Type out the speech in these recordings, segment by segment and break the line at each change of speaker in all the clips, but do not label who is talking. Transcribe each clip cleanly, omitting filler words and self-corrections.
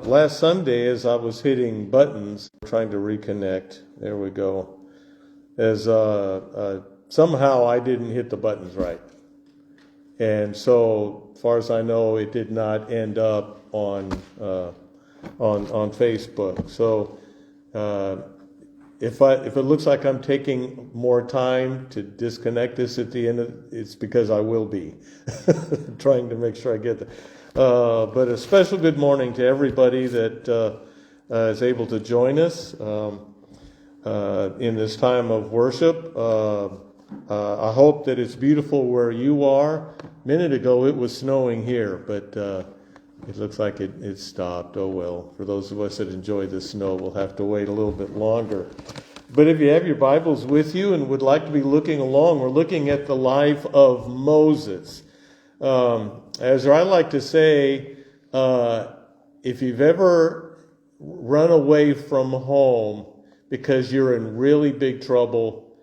Last Sunday, as I was hitting buttons, trying to reconnect, there we go, as somehow I didn't hit the buttons right. And so, as far as I know, it did not end up on Facebook. So, if it looks like I'm taking more time to disconnect this at the end, it's because I will be trying to make sure I get there. But a special good morning to everybody that is able to join us in this time of worship. I hope that it's beautiful where you are. A minute ago it was snowing here, but it looks like it stopped. Oh well, for those of us that enjoy the snow, we'll have to wait a little bit longer. But if you have your Bibles with you and would like to be looking along, we're looking at the life of Moses. As I like to say, if you've ever run away from home because you're in really big trouble,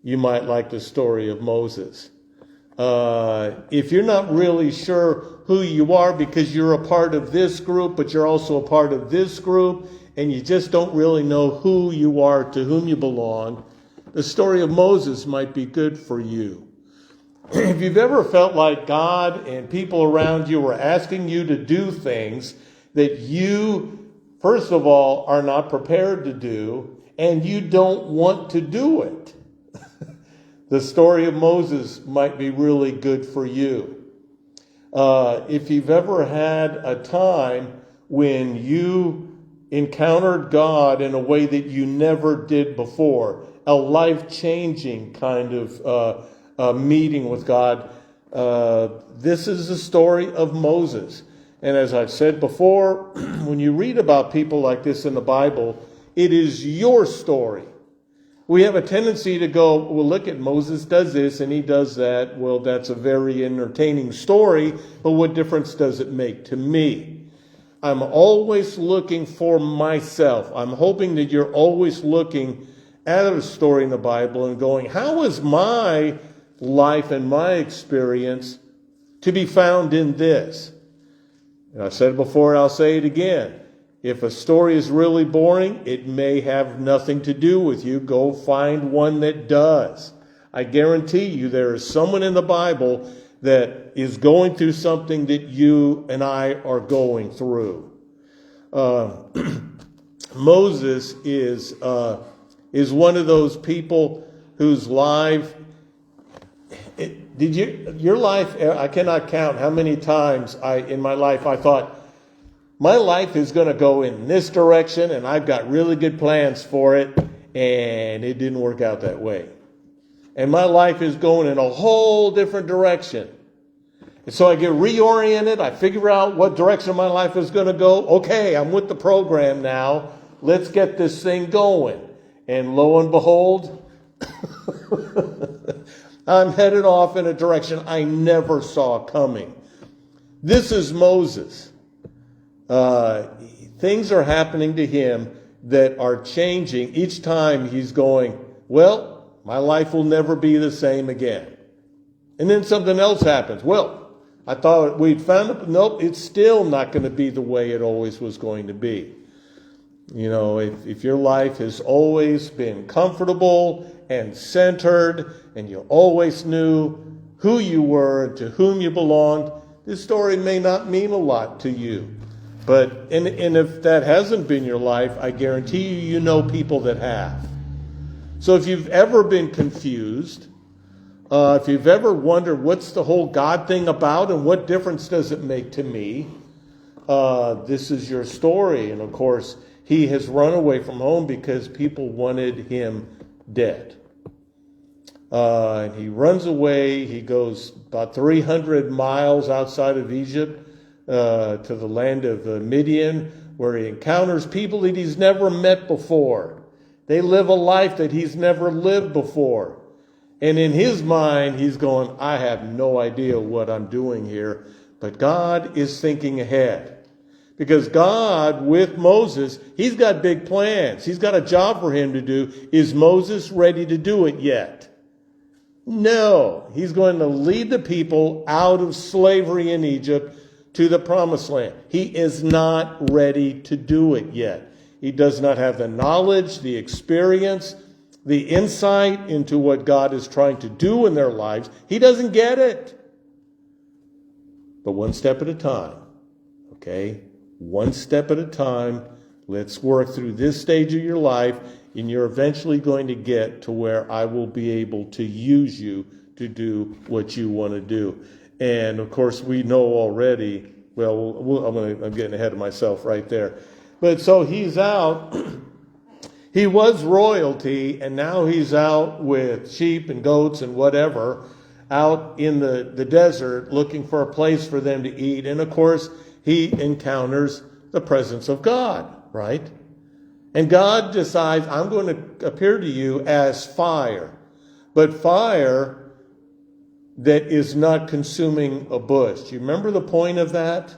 you might like the story of Moses. If you're not really sure who you are because you're a part of this group, but you're also a part of this group, and you just don't really know who you are, to whom you belong, the story of Moses might be good for you. If you've ever felt like God and people around you are asking you to do things that you, first of all, are not prepared to do, and you don't want to do it, the story of Moses might be really good for you. If you've ever had a time when you encountered God in a way that you never did before, a life-changing kind of meeting with God, this is the story of Moses. And as I've said before, when you read about people like this in the Bible, it is your story. We have a tendency to go, well, look at Moses does this and he does that. Well, that's a very entertaining story, but what difference does it make to me? I'm always looking for myself. I'm hoping that you're always looking at a story in the Bible and going, how is my life and my experience to be found in this? And I said it before, I'll say it again. If a story is really boring, it may have nothing to do with you. Go find one that does. I guarantee you there is someone in the Bible that is going through something that you and I are going through. Moses is one of those people whose life, your life, I cannot count how many times in my life I thought, my life is going to go in this direction and I've got really good plans for it, and it didn't work out that way. And my life is going in a whole different direction. And so I get reoriented. I figure out what direction my life is going to go. Okay, I'm with the program now. Let's get this thing going. And lo and behold, I'm headed off in a direction I never saw coming. This is Moses. Things are happening to him that are changing. Each time he's going, well, my life will never be the same again. And then something else happens. Well, I thought we'd found it. Nope, it's still not going to be the way it always was going to be. You know, if your life has always been comfortable and centered, and you always knew who you were and to whom you belonged, this story may not mean a lot to you. But and if that hasn't been your life, I guarantee you know people that have. So if you've ever been confused, if you've ever wondered what's the whole God thing about and what difference does it make to me, this is your story. And of course, he has run away from home because people wanted him dead. And he runs away. He goes about 300 miles outside of Egypt to the land of Midian, where he encounters people that he's never met before. They live a life that he's never lived before. And in his mind, he's going, I have no idea what I'm doing here. But God is thinking ahead. Because God, with Moses, he's got big plans. He's got a job for him to do. Is Moses ready to do it yet? No. He's going to lead the people out of slavery in Egypt to the promised land. He is not ready to do it yet. He does not have the knowledge, the experience, the insight into what God is trying to do in their lives. He doesn't get it. But one step at a time, okay? One step at a time. Let's work through this stage of your life, and you're eventually going to get to where I will be able to use you to do what you want to do. And of course, we know already, I'm getting ahead of myself right there. But so he's out. He was royalty, and now he's out with sheep and goats and whatever, out in the desert looking for a place for them to eat. And of course, he encounters the presence of God, right? And God decides, I'm going to appear to you as fire. But fire that is not consuming a bush. Do you remember the point of that?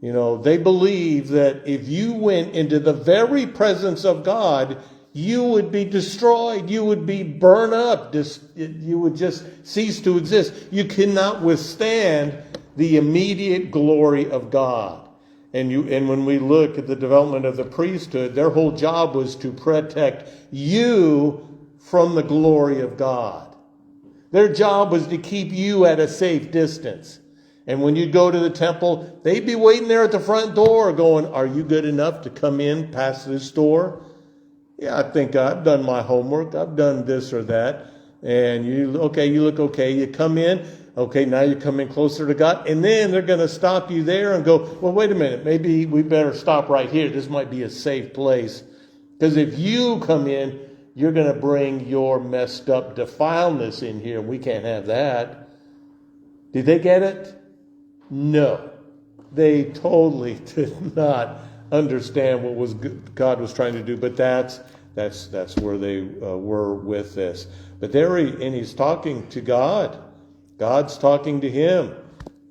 You know, they believe that if you went into the very presence of God, you would be destroyed. You would be burned up. You would just cease to exist. You cannot withstand the immediate glory of God. And when we look at the development of the priesthood, their whole job was to protect you from the glory of God. Their job was to keep you at a safe distance. And when you go to the temple, they'd be waiting there at the front door going, are you good enough to come in past this door? Yeah, I think I've done my homework. I've done this or that. And you look okay. You come in. Okay, now you come in closer to God. And then they're going to stop you there and go, well, wait a minute. Maybe we better stop right here. This might be a safe place. Because if you come in, you're going to bring your messed up defileness in here. We can't have that. Did they get it? No. They totally did not understand what God was trying to do. But that's where they were with this. But and he's talking to God. God's talking to him.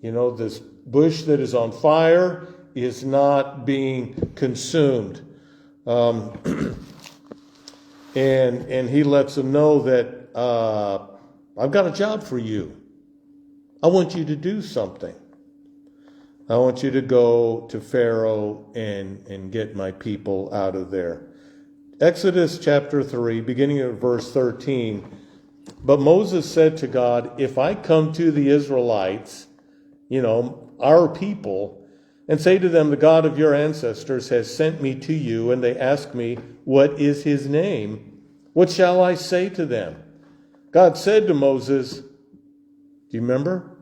You know, this bush that is on fire is not being consumed. And he lets them know that I've got a job for you. I want you to do something. I want you to go to Pharaoh and get my people out of there. Exodus chapter 3, beginning at verse 13. But Moses said to God, if I come to the Israelites, our people, and say to them, the God of your ancestors has sent me to you, and they ask me, what is his name? What shall I say to them? God said to Moses, do you remember?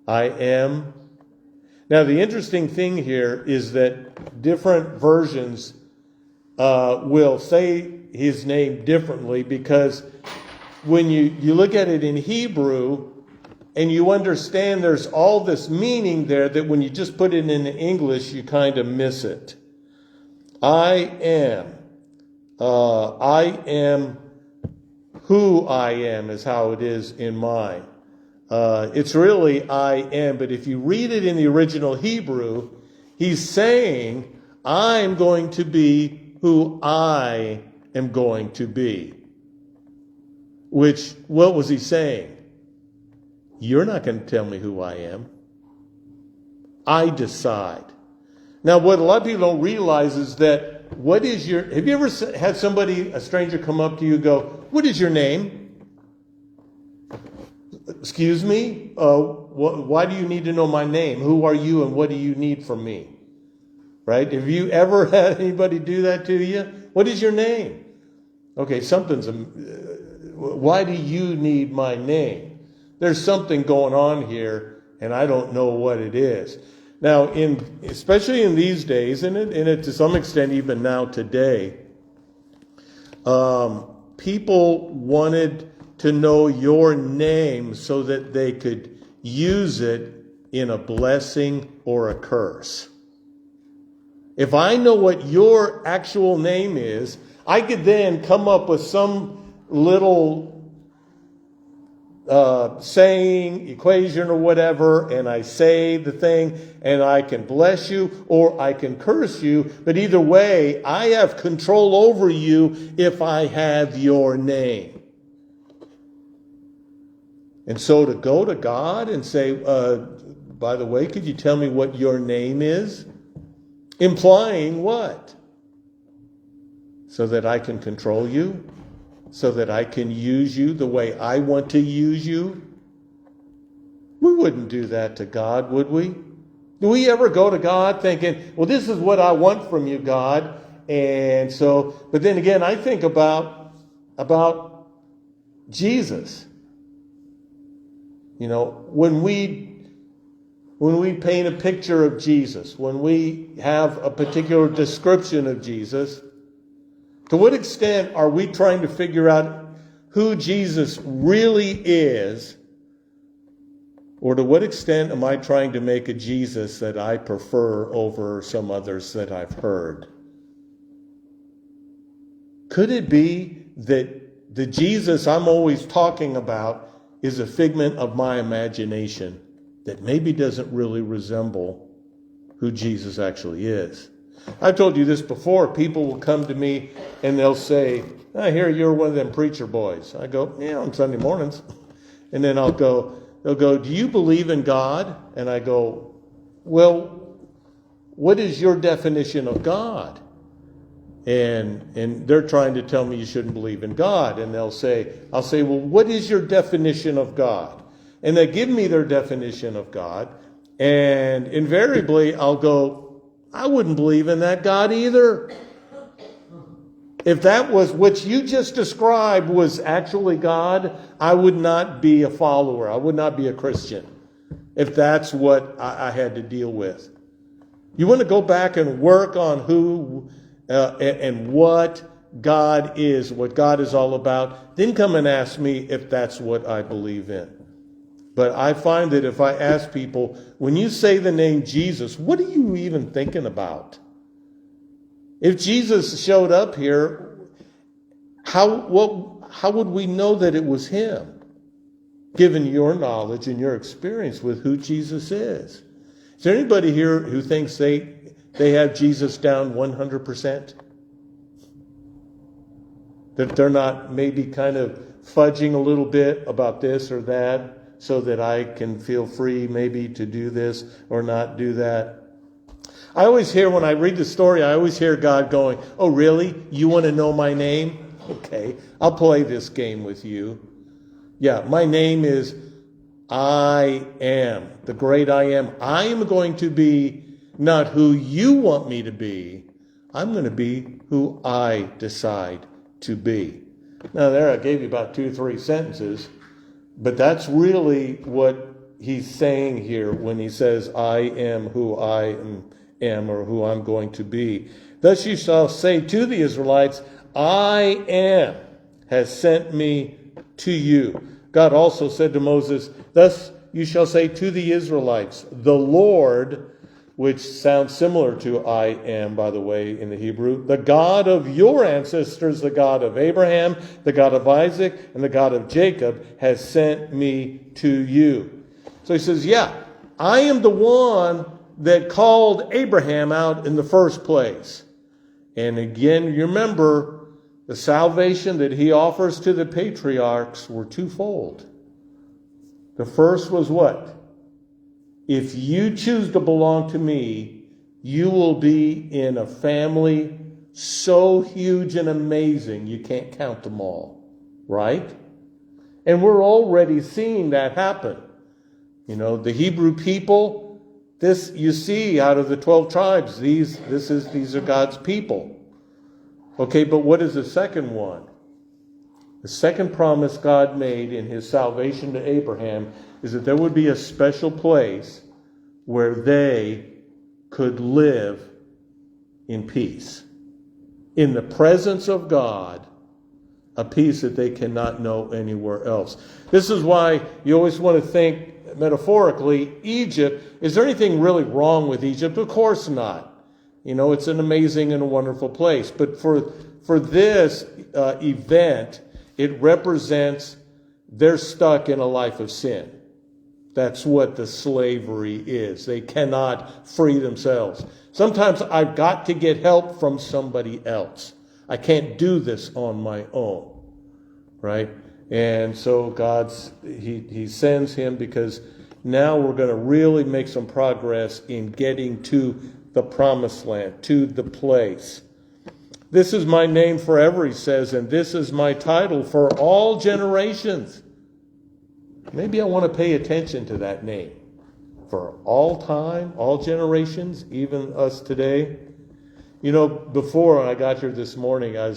I am. Now, the interesting thing here is that different versions will say his name differently, because when you look at it in Hebrew and you understand there's all this meaning there that when you just put it in English, you kind of miss it. I am who I am is how it is in mine. It's really I am, but if you read it in the original Hebrew, he's saying, I'm going to be who I am going to be. What was he saying? You're not going to tell me who I am. I decide. Now, what a lot of people don't realize is that have you ever had a stranger come up to you and go, what is your name? Excuse me? Why do you need to know my name? Who are you and what do you need from me? Right? Have you ever had anybody do that to you? What is your name? Okay, why do you need my name? There's something going on here, and I don't know what it is. Now, especially in these days, and it to some extent even now today, people wanted to know your name so that they could use it in a blessing or a curse. If I know what your actual name is, I could then come up with some little saying, equation or whatever, and I say the thing, and I can bless you or I can curse you. But either way, I have control over you if I have your name. And so to go to God and say, by the way, could you tell me what your name is? Implying what? So that I can control you? So that I can use you the way I want to use you? We wouldn't do that to God, would we? Do we ever go to God thinking, well, this is what I want from you, God? And so, but then again, I think about Jesus. You know, when we paint a picture of Jesus, when we have a particular description of Jesus, to what extent are we trying to figure out who Jesus really is? Or to what extent am I trying to make a Jesus that I prefer over some others that I've heard? Could it be that the Jesus I'm always talking about is a figment of my imagination that maybe doesn't really resemble who Jesus actually is? I've told you this before. People will come to me and they'll say, I hear you're one of them preacher boys. I go, yeah, on Sunday mornings. And then they'll go, do you believe in God? And I go, well, what is your definition of God? And they're trying to tell me you shouldn't believe in God. And I'll say, well, what is your definition of God? And they give me their definition of God. And invariably I'll go, I wouldn't believe in that God either. If that was what you just described was actually God, I would not be a follower. I would not be a Christian if that's what I had to deal with. You want to go back and work on who and what God is, what God is all about, then come and ask me if that's what I believe in. But I find that if I ask people, when you say the name Jesus, what are you even thinking about? If Jesus showed up here, how would we know that it was him? Given your knowledge and your experience with who Jesus is. Is there anybody here who thinks they have Jesus down 100%? That they're not maybe kind of fudging a little bit about this or that, so that I can feel free maybe to do this or not do that. I always hear, when I read the story, I always hear God going, oh, really? You want to know my name? Okay, I'll play this game with you. Yeah, my name is I Am, the great I Am. I am going to be not who you want me to be. I'm going to be who I decide to be. Now there, I gave you about 2 or 3 sentences. But that's really what he's saying here when he says, I am who I am, or who I'm going to be. Thus you shall say to the Israelites, I am has sent me to you. God also said to Moses, thus you shall say to the Israelites, the Lord, which sounds similar to I am, by the way, in the Hebrew, the God of your ancestors, the God of Abraham, the God of Isaac, and the God of Jacob, has sent me to you. So he says, yeah, I am the one that called Abraham out in the first place. And again, you remember, the salvation that he offers to the patriarchs were twofold. The first was what? If you choose to belong to me, you will be in a family so huge and amazing you can't count them all, right? And we're already seeing that happen. You know, the Hebrew people, this you see out of the 12 tribes, these are God's people. Okay, but what is the second one? The second promise God made in his salvation to Abraham is that there would be a special place where they could live in peace. In the presence of God, a peace that they cannot know anywhere else. This is why you always want to think metaphorically, Egypt, is there anything really wrong with Egypt? Of course not. You know, it's an amazing and a wonderful place. But for this event, it represents they're stuck in a life of sin. That's what the slavery is. They cannot free themselves. Sometimes I've got to get help from somebody else. I can't do this on my own, right? And so he sends him because Now we're going to really make some progress in getting to the promised land, to the place. This is my name forever, he says, and this is my title for all generations. Maybe I want to pay attention to that name. For all time, all generations, even us today. You know, before I got here this morning, I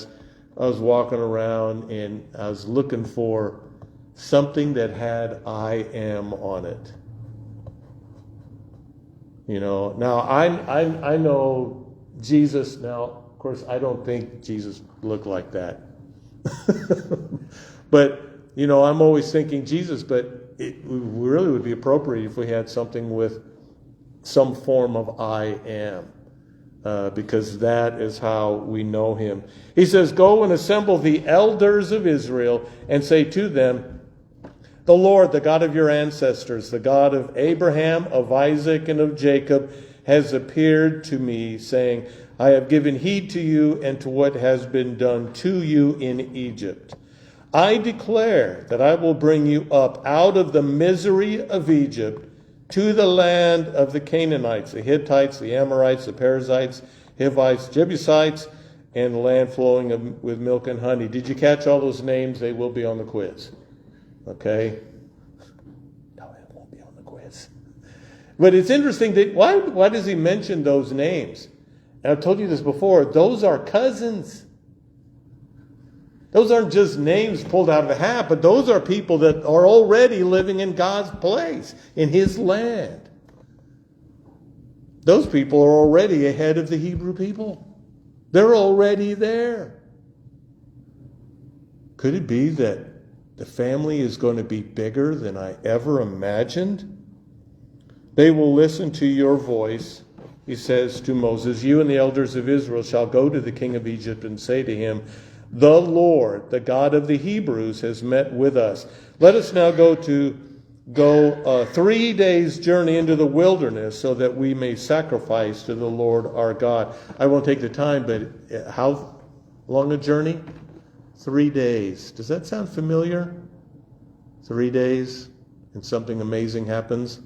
was walking around and I was looking for something that had I am on it. You know, now I know Jesus. Now, of course, I don't think Jesus looked like that. But, you know, I'm always thinking Jesus, but it really would be appropriate if we had something with some form of I am. Because that is how we know him. He says, go and assemble the elders of Israel and say to them, the Lord, the God of your ancestors, the God of Abraham, of Isaac, and of Jacob, has appeared to me, saying, I have given heed to you and to what has been done to you in Egypt. I declare that I will bring you up out of the misery of Egypt to the land of the Canaanites, the Hittites, the Amorites, the Perizzites, Hivites, Jebusites, and the land flowing with milk and honey. Did you catch all those names? They will be on the quiz. Okay? No, it won't be on the quiz. But it's interesting that why does he mention those names? And I've told you this before. Those are cousins. Those aren't just names pulled out of a hat, but those are people that are already living in God's place, in his land. Those people are already ahead of the Hebrew people. They're already there. Could it be that the family is going to be bigger than I ever imagined? They will listen to your voice, he says to Moses. You and the elders of Israel shall go to the king of Egypt and say to him, the Lord, the God of the Hebrews, has met with us. Let us now go 3 days' journey into the wilderness so that we may sacrifice to the Lord our God. I won't take the time, but how long a journey? 3 days. Does that sound familiar? 3 days and something amazing happens?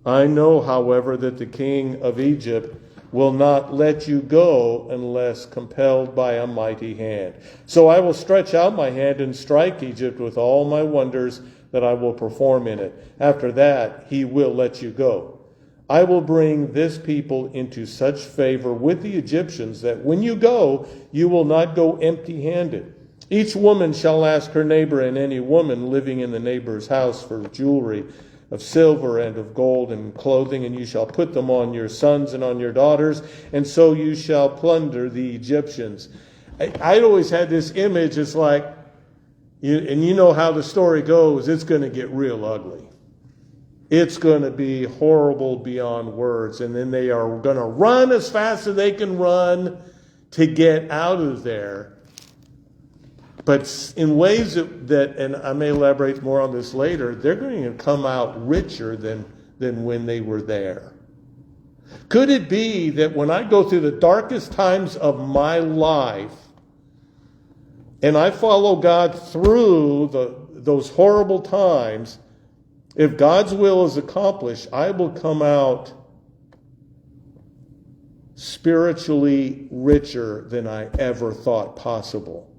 I know, however, that the king of Egypt will not let you go unless compelled by a mighty hand. So I will stretch out my hand and strike Egypt with all my wonders that I will perform in it. After that, he will let you go. I will bring this people into such favor with the Egyptians that when you go, you will not go empty-handed. Each woman shall ask her neighbor and any woman living in the neighbor's house for jewelry of silver and of gold and clothing, and you shall put them on your sons and on your daughters, and so you shall plunder the Egyptians. I'd always had this image, it's like, and you know how the story goes, it's going to get real ugly. It's going to be horrible beyond words, and then they are going to run as fast as they can run to get out of there. But in ways that, and I may elaborate more on this later, they're going to come out richer than when they were there. Could it be that when I go through the darkest times of my life, and I follow God through those horrible times, if God's will is accomplished, I will come out spiritually richer than I ever thought possible.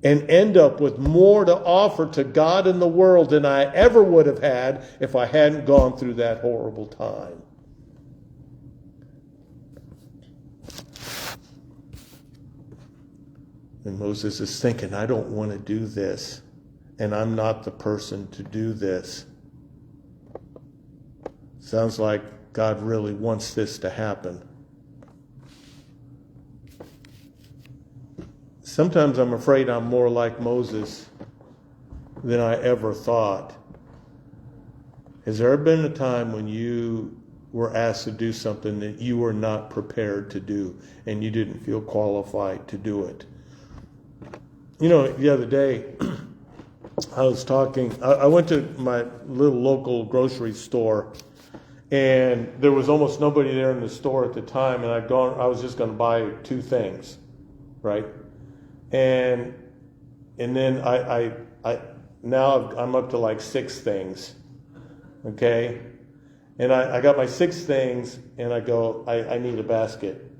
And end up with more to offer to God and the world than I ever would have had if I hadn't gone through that horrible time. And Moses is thinking, I don't want to do this, and I'm not the person to do this. Sounds like God really wants this to happen. Sometimes I'm afraid I'm more like Moses than I ever thought. Has there ever been a time when you were asked to do something that you were not prepared to do and you didn't feel qualified to do it? You know, the other day, I was talking, I went to my little local grocery store, and there was almost nobody there in the store at the time, and I was just going to buy 2 things, right? And then I now I'm up to like 6 things. Okay? And I got my 6 things, and I go, I need a basket.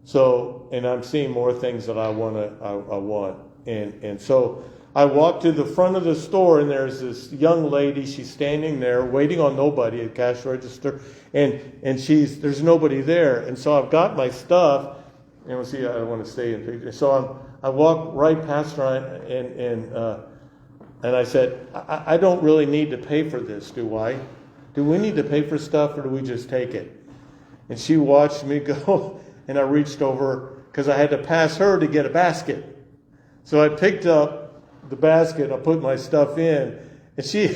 So, and I'm seeing more things that I want. And so I walk to the front of the store, and there's this young lady. She's standing there waiting on nobody at cash register, and there's nobody there. And so I've got my stuff, and we'll see. I don't want to stay in picture. So I walk right past her, and I said, I don't really need to pay for this, do I? Do we need to pay for stuff, or do we just take it? And she watched me go, and I reached over because I had to pass her to get a basket. So I picked up the basket, I put my stuff in, and she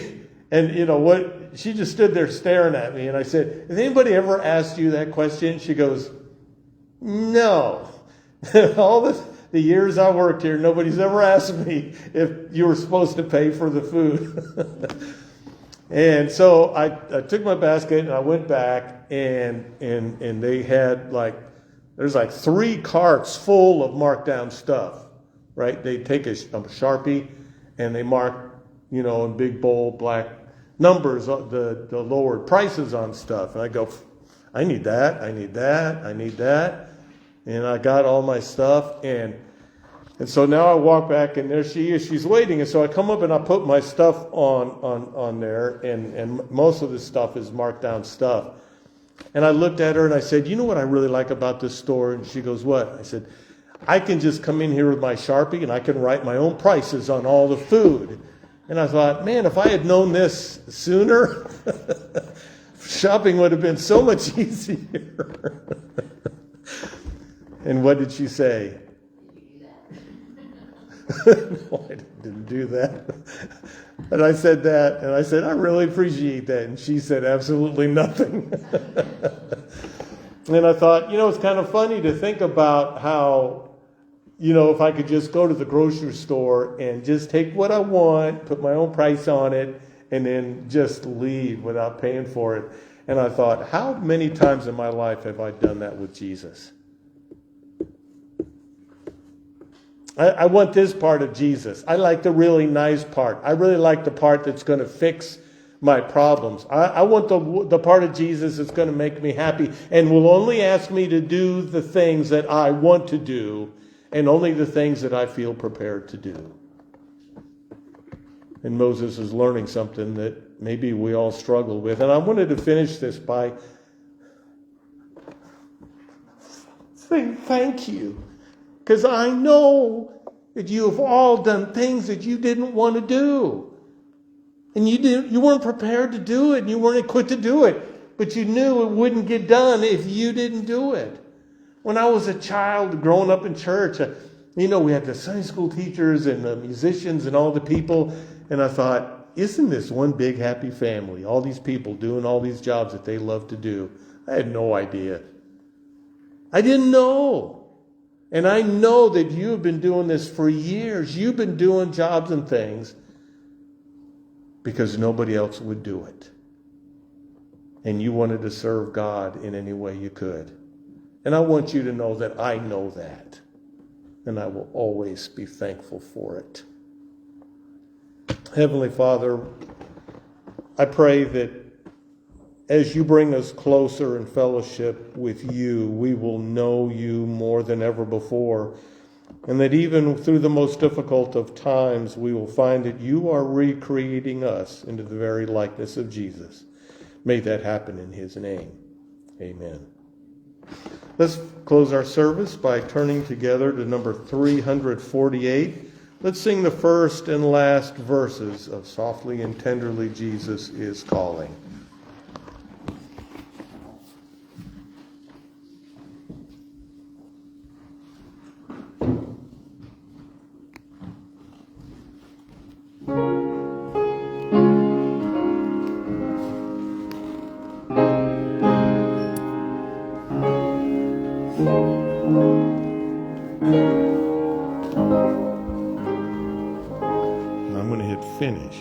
just stood there staring at me. And I said, has anybody ever asked you that question? She goes, no. All the years I worked here, nobody's ever asked me if you were supposed to pay for the food. And so I took my basket and I went back, and they had there's 3 carts full of marked down stuff, right? They take a Sharpie and they mark, in big bold black numbers, the lowered prices on stuff. And I go, I need that, I need that, I need that. And I got all my stuff, and so now I walk back, and there she is. She's waiting, and so I come up and I put my stuff on there, and most of this stuff is marked down stuff. And I looked at her and I said, you know what I really like about this store? And she goes, what? I said, I can just come in here with my Sharpie and I can write my own prices on all the food. And I thought, man, if I had known this sooner, shopping would have been so much easier. And what did she say? No, I didn't do that. And I said that, and I said, I really appreciate that. And she said absolutely nothing. And I thought, it's kind of funny to think about how, if I could just go to the grocery store and just take what I want, put my own price on it, and then just leave without paying for it. And I thought, how many times in my life have I done that with Jesus? I want this part of Jesus. I like the really nice part. I really like the part that's going to fix my problems. I want the part of Jesus that's going to make me happy and will only ask me to do the things that I want to do and only the things that I feel prepared to do. And Moses is learning something that maybe we all struggle with. And I wanted to finish this by saying thank you. Because I know that you have all done things that you didn't want to do. And you weren't prepared to do it, and you weren't equipped to do it. But you knew it wouldn't get done if you didn't do it. When I was a child growing up in church, we had the Sunday school teachers and the musicians and all the people. And I thought, isn't this one big happy family? All these people doing all these jobs that they love to do. I had no idea. I didn't know. And I know that you've been doing this for years. You've been doing jobs and things because nobody else would do it. And you wanted to serve God in any way you could. And I want you to know that I know that. And I will always be thankful for it. Heavenly Father, I pray that as you bring us closer in fellowship with you, we will know you more than ever before. And that even through the most difficult of times, we will find that you are recreating us into the very likeness of Jesus. May that happen in his name. Amen. Let's close our service by turning together to number 348. Let's sing the first and last verses of Softly and Tenderly Jesus is Calling. I'm going to hit finish.